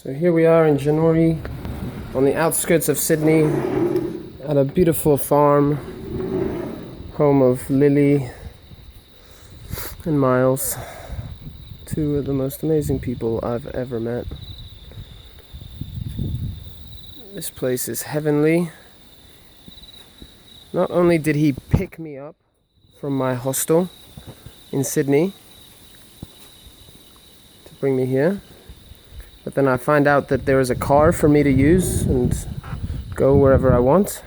So here we are in Glenorie, on the outskirts of Sydney, at a beautiful farm, home of Lily and Miles, two of the most amazing people I've ever met. This place is heavenly. Not only did he pick me up from my hostel in Sydney to bring me here, but then I find out that there is a car for me to use and go wherever I want.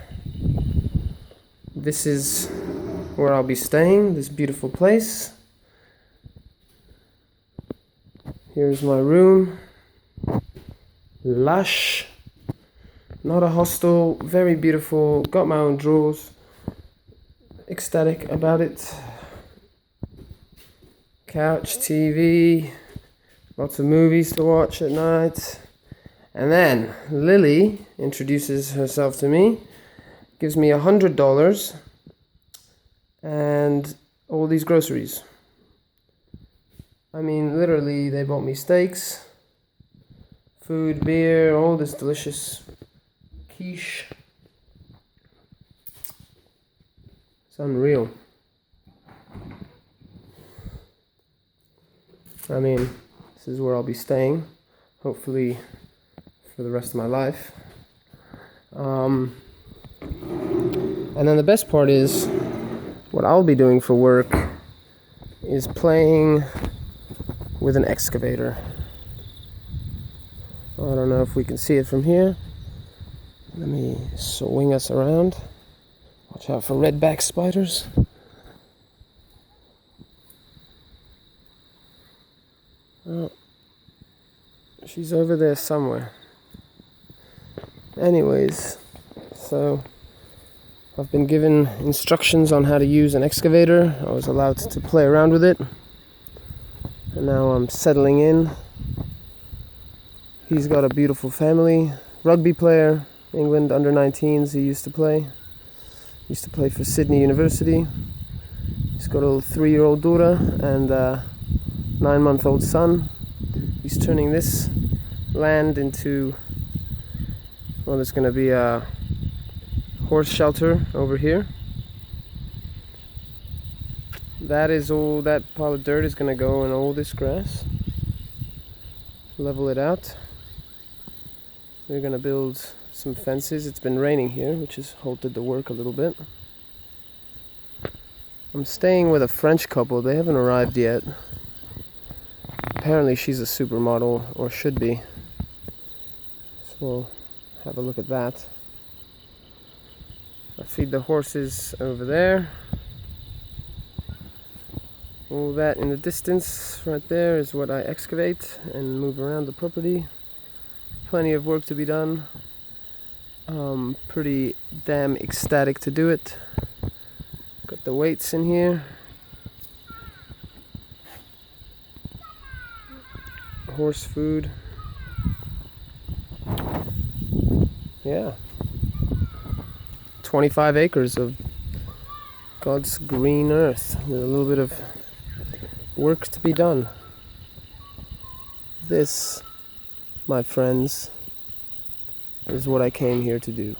This is where I'll be staying, this beautiful place. Here's my room. Lush. Not a hostel, very beautiful. Got my own drawers. Ecstatic about it. Couch, TV. Lots of movies to watch at night. And then Lily introduces herself to me, gives me $100 and all these groceries. I mean, literally, they bought me steaks, food, beer, all this delicious quiche. It's unreal. I mean, this is where I'll be staying, hopefully for the rest of my life. And then the best part is, what I'll be doing for work is playing with an excavator. I don't know if we can see it from here. Let me swing us around. Watch out for redback spiders. Oh, she's over there somewhere. Anyways, so I've been given instructions on how to use an excavator. I was allowed to play around with it. And now I'm settling in. He's got a beautiful family. Rugby player, England under-19s he used to play. Used to play for Sydney University. He's got a little 3-year-old daughter and a 9-month-old son. He's turning this land into, well, there's going to be a horse shelter over here. That is all, that pile of dirt is going to go in all this grass. Level it out. We're going to build some fences. It's been raining here, which has halted the work a little bit. I'm staying with a French couple. They haven't arrived yet. Apparently she's a supermodel, or should be. So we'll have a look at that. I feed the horses over there. All that in the distance right there is what I excavate and move around the property. Plenty of work to be done. Pretty damn ecstatic to do it. Got the weights in here. Horse food. Yeah. 25 acres of God's green earth with a little bit of work to be done. This, my friends, is what I came here to do.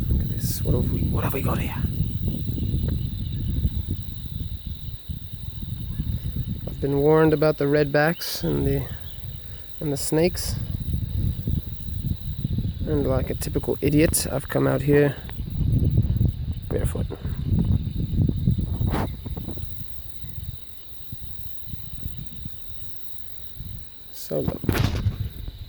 Look at this. What have we got here? I've been warned about the redbacks and the snakes. And like a typical idiot, I've come out here barefoot. So lovely.